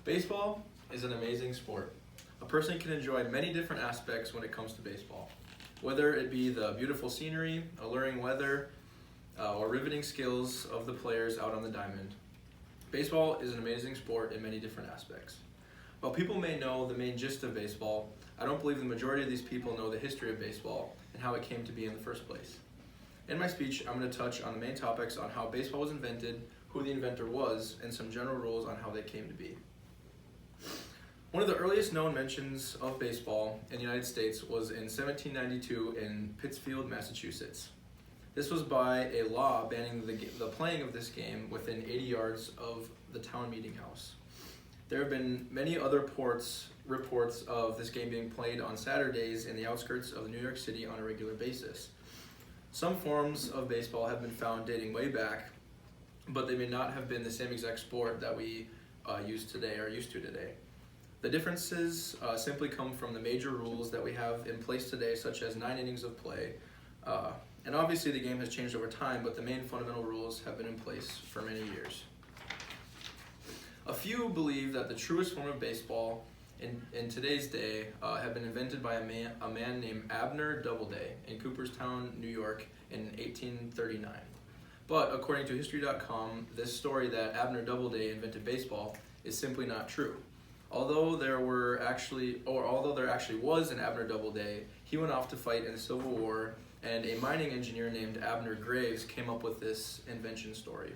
Baseball is an amazing sport. A person can enjoy many different aspects when it comes to baseball, whether it be the beautiful scenery, alluring weather, or riveting skills of the players out on the diamond. Baseball is an amazing sport in many different aspects. While people may know the main gist of baseball, I don't believe the majority of these people know the history of baseball and how it came to be in the first place. In my speech, I'm going to touch on the main topics on how baseball was invented, who the inventor was, and some general rules on how they came to be. One of the earliest known mentions of baseball in the United States was in 1792 in Pittsfield, Massachusetts. This was by a law banning the playing of this game within 80 yards of the town meeting house. There have been many other reports of this game being played on Saturdays in the outskirts of New York City on a regular basis. Some forms of baseball have been found dating way back, but they may not have been the same exact sport that we used to today. The differences simply come from the major rules that we have in place today, such as 9 innings of play. And obviously the game has changed over time, but the main fundamental rules have been in place for many years. A few believe that the truest form of baseball in today's day have been invented by a man named Abner Doubleday in Cooperstown, New York in 1839. But according to History.com, this story that Abner Doubleday invented baseball is simply not true. Although there actually was an Abner Doubleday, he went off to fight in the Civil War, and a mining engineer named Abner Graves came up with this invention story.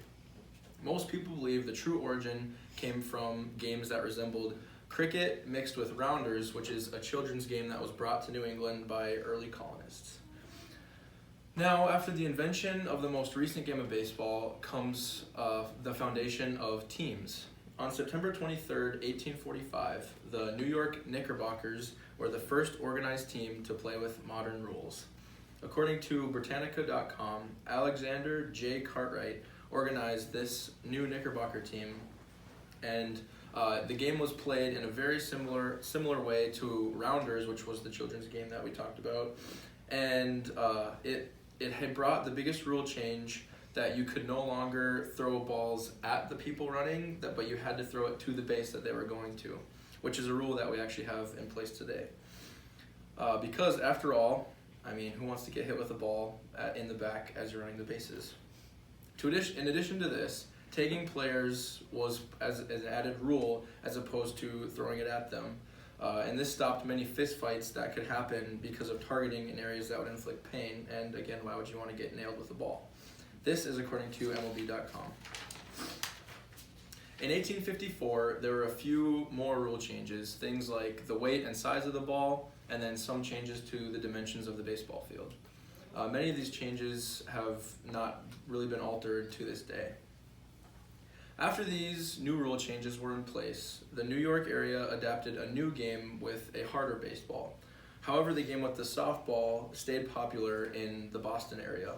Most people believe the true origin came from games that resembled cricket mixed with rounders, which is a children's game that was brought to New England by early colonists. Now, after the invention of the most recent game of baseball comes the foundation of teams. On September 23rd, 1845, the New York Knickerbockers were the first organized team to play with modern rules. According to Britannica.com, Alexander J. Cartwright organized this new Knickerbocker team, and the game was played in a very similar way to rounders, which was the children's game that we talked about, and it had brought the biggest rule change that you could no longer throw balls at the people running, but you had to throw it to the base that they were going to, which is a rule that we actually have in place today. Because after all, who wants to get hit with a ball in the back as you're running the bases? In addition to this, tagging players was as an added rule as opposed to throwing it at them. And this stopped many fist fights that could happen because of targeting in areas that would inflict pain. And again, why would you want to get nailed with a ball? This is according to MLB.com. In 1854, there were a few more rule changes, things like the weight and size of the ball, and then some changes to the dimensions of the baseball field. Many of these changes have not really been altered to this day. After these new rule changes were in place, the New York area adapted a new game with a harder baseball. However, the game with the softball stayed popular in the Boston area.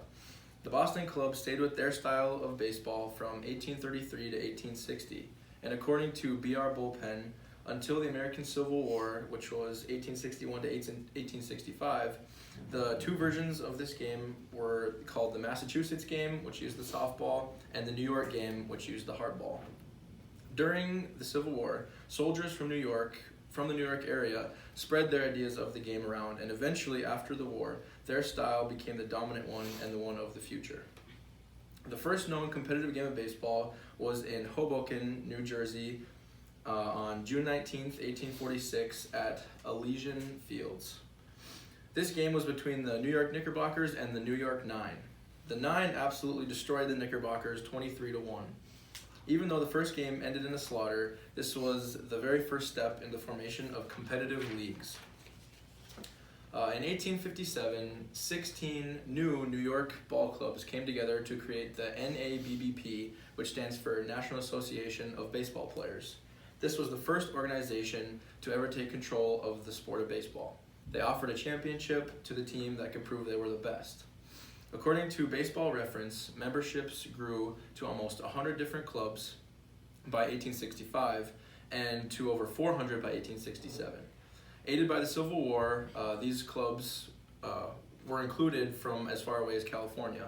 The Boston club stayed with their style of baseball from 1833 to 1860, and according to B.R. Bullpen, until the American Civil War, which was 1861 to 1865, the two versions of this game were called the Massachusetts game, which used the softball, and the New York game, which used the hardball. During the Civil War, soldiers from the New York area spread their ideas of the game around, and eventually, after the war, their style became the dominant one and the one of the future. The first known competitive game of baseball was in Hoboken, New Jersey, on June 19th, 1846 at Elysian Fields. This game was between the New York Knickerbockers and the New York Nine. The Nine absolutely destroyed the Knickerbockers 23-1. Even though the first game ended in a slaughter, this was the very first step in the formation of competitive leagues. In 1857, 16 new New York ball clubs came together to create the NABBP, which stands for National Association of Baseball Players. This was the first organization to ever take control of the sport of baseball. They offered a championship to the team that could prove they were the best. According to Baseball Reference, memberships grew to almost 100 different clubs by 1865 and to over 400 by 1867. Aided by the Civil War, these clubs were included from as far away as California.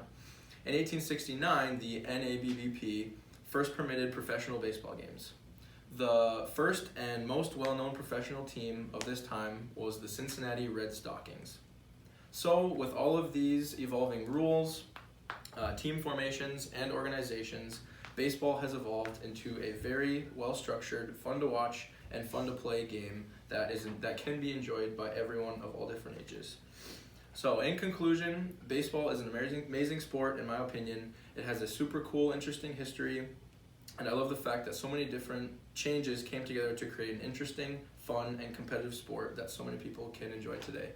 In 1869, the NABBP first permitted professional baseball games. The first and most well-known professional team of this time was the Cincinnati Red Stockings. So, with all of these evolving rules, team formations, and organizations, baseball has evolved into a very well-structured, fun-to-watch, and fun-to-play game that can be enjoyed by everyone of all different ages. So, in conclusion, baseball is an amazing sport, in my opinion. It has a super cool, interesting history, and I love the fact that so many different changes came together to create an interesting, fun, and competitive sport that so many people can enjoy today.